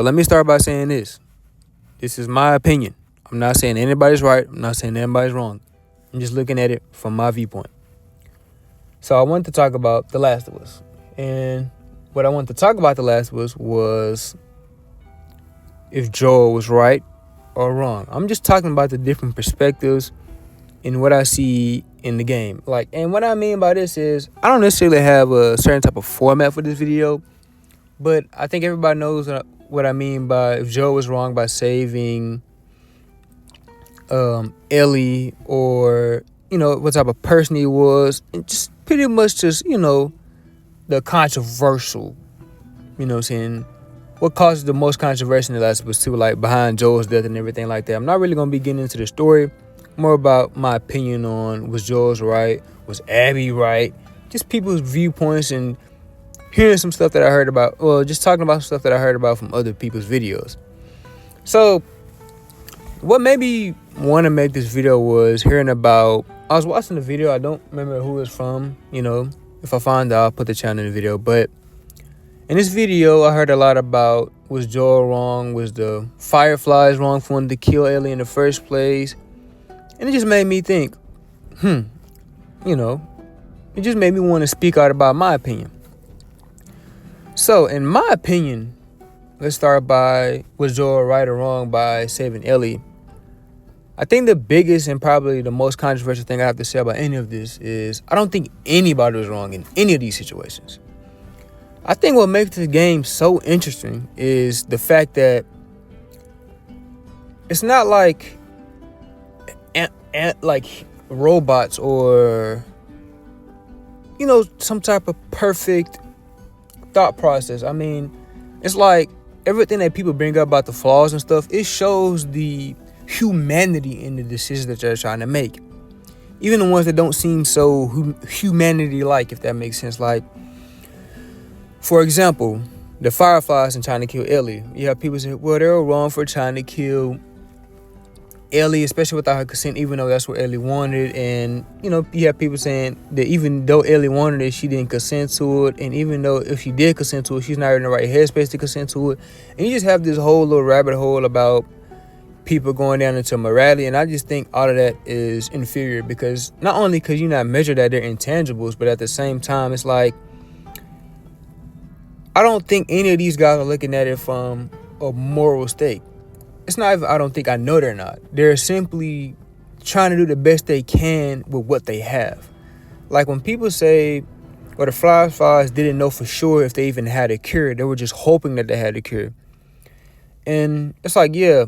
So let me start by saying this. This is my opinion. I'm not saying anybody's right. I'm not saying anybody's wrong. I'm just looking at it from my viewpoint. So I wanted to talk about The Last of Us. And what I wanted to talk about The Last of Us was if Joel was right or wrong. I'm just talking about the different perspectives and what I see in the game. And what I mean by this is I don't necessarily have a certain type of format for this video, but I think everybody knows what I mean by if Joel was wrong by saving Ellie, or what type of person he was, and just pretty much just the controversial, saying what causes the most controversy in The Last of Us 2, like behind Joel's death and everything like that. I'm not really gonna be getting into the story, more about my opinion on was Joel's right, was Abby right, just people's viewpoints and hearing some stuff that I heard about, just talking about stuff that I heard about from other people's videos. So what made me want to make this video was hearing about, I was watching the video, I don't remember who it's from, if I find out, I'll put the channel in the video, but in this video, I heard a lot about, was Joel wrong, was the Fireflies wrong for wanting to kill Ellie in the first place, and it just made me think, it just made me want to speak out about my opinion. So, in my opinion, let's start by, was Joel right or wrong by saving Ellie? I think the biggest and probably the most controversial thing I have to say about any of this is I don't think anybody was wrong in any of these situations. I think what makes the game so interesting is the fact that it's not like robots or some type of perfect thought process. I mean, it's like everything that people bring up about the flaws and stuff, it shows the humanity in the decisions that they're trying to make, even the ones that don't seem so humanity-like, if that makes sense. Like, for example, the Fireflies and trying to kill Ellie. You have people say, well, they were wrong for trying to kill Ellie, especially without her consent, even though that's what Ellie wanted. And you have people saying that even though Ellie wanted it, she didn't consent to it, and even though if she did consent to it, she's not in the right headspace to consent to it. And you just have this whole little rabbit hole about people going down into morality, and I just think all of that is inferior, because not only because you're not measured at their intangibles, but at the same time, it's like I don't think any of these guys are looking at it from a moral stake. It's not even, I don't think, I know they're not. They're simply trying to do the best they can with what they have. Like when people say, well, the Fireflies didn't know for sure if they even had a cure. They were just hoping that they had a cure. And it's like, yeah,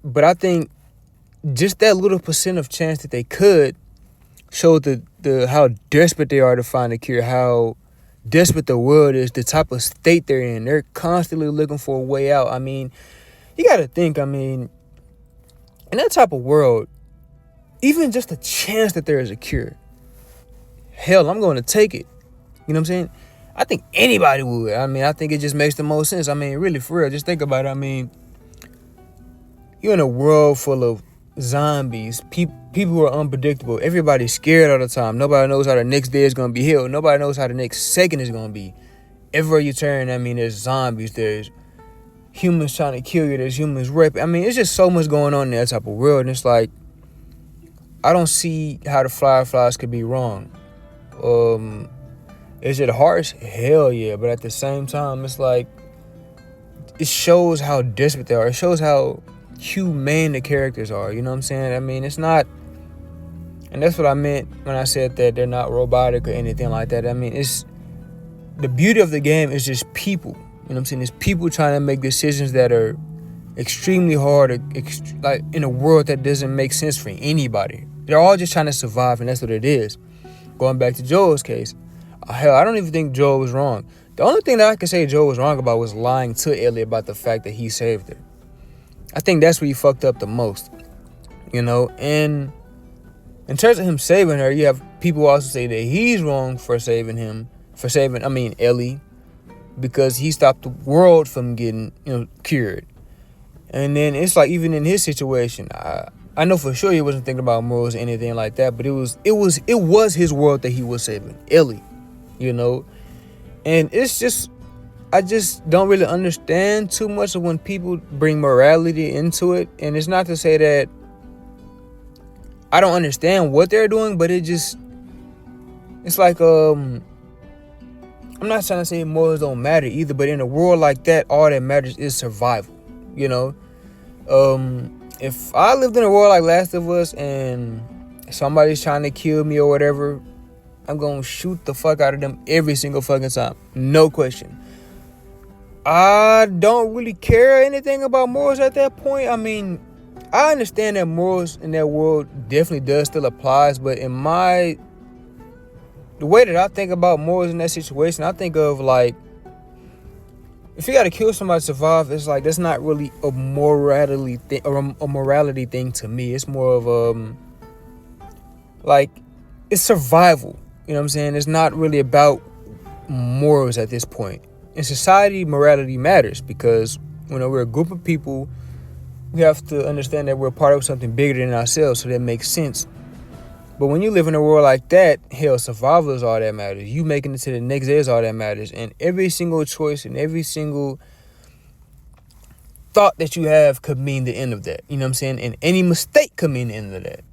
but I think just that little percent of chance that they could showed the how desperate they are to find a cure, how desperate the world is, the type of state they're in. They're constantly looking for a way out. I mean, you got to think, in that type of world, even just a chance that there is a cure, hell, I'm going to take it. You know what I'm saying? I think anybody would. I think it just makes the most sense. Really, for real, just think about it. You're in a world full of zombies, people who are unpredictable. Everybody's scared all the time. Nobody knows how the next day is going to be healed. Nobody knows how the next second is going to be. Everywhere you turn, there's zombies. There's humans trying to kill you. There's humans raping. It's just so much going on in that type of world. And it's like, I don't see how the Fireflies could be wrong. Is it harsh? Hell yeah. But at the same time, it's like, it shows how desperate they are. It shows how humane the characters are. You know what I'm saying? It's not, and that's what I meant when I said that they're not robotic or anything like that. It's the beauty of the game is just people. You know what I'm saying? It's people trying to make decisions that are extremely hard, like in a world that doesn't make sense for anybody. They're all just trying to survive, and that's what it is. Going back to Joel's case, hell, I don't even think Joel was wrong. The only thing that I can say Joel was wrong about was lying to Ellie about the fact that he saved her. I think that's where he fucked up the most, and in terms of him saving her, you have people also say that he's wrong for saving Ellie, because he stopped the world from getting, cured. And then it's like, even in his situation, I know for sure he wasn't thinking about morals or anything like that, but it was his world that he was saving, Ellie, And it's just I just don't really understand too much of when people bring morality into it. And it's not to say that I don't understand what they're doing, but it's like I'm not trying to say morals don't matter either, but in a world like that, all that matters is survival. You know, if I lived in a world like Last of Us and somebody's trying to kill me or whatever, I'm gonna shoot the fuck out of them every single fucking time, no question. I don't really care anything about morals at that point. I mean, I understand that morals in that world definitely does still applies, but the way that I think about morals in that situation, I think of like, if you gotta kill somebody to survive, it's like that's not really a morality thing or a morality thing to me. It's more of like it's survival. You know what I'm saying? It's not really about morals at this point. In society, morality matters because when we're a group of people, we have to understand that we're part of something bigger than ourselves, so that makes sense. But when you live in a world like that, hell, survival is all that matters. You making it to the next day is all that matters. And every single choice and every single thought that you have could mean the end of that. You know what I'm saying? And any mistake could mean the end of that.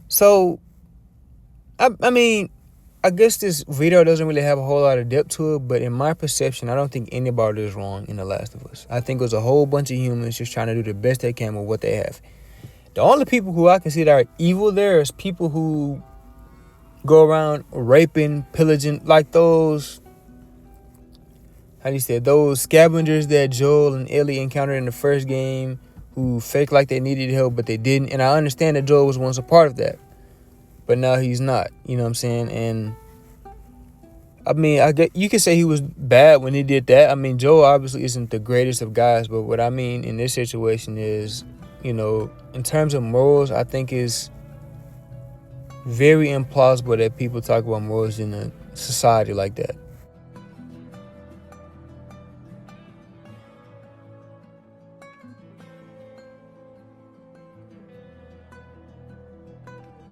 So, I mean, I guess this video doesn't really have a whole lot of depth to it, but in my perception, I don't think anybody is wrong in The Last of Us. I think it was a whole bunch of humans just trying to do the best they can with what they have. The only people who I can see that are evil there is people who go around raping, pillaging, like those, how do you say it, those scavengers that Joel and Ellie encountered in the first game who faked like they needed help, but they didn't. And I understand that Joel was once a part of that, but now he's not. You know what I'm saying? And I mean, I get, you could say he was bad when he did that. I mean, Joel obviously isn't the greatest of guys, but what I mean in this situation is, you know, in terms of morals, I think it's very implausible that people talk about morals in a society like that.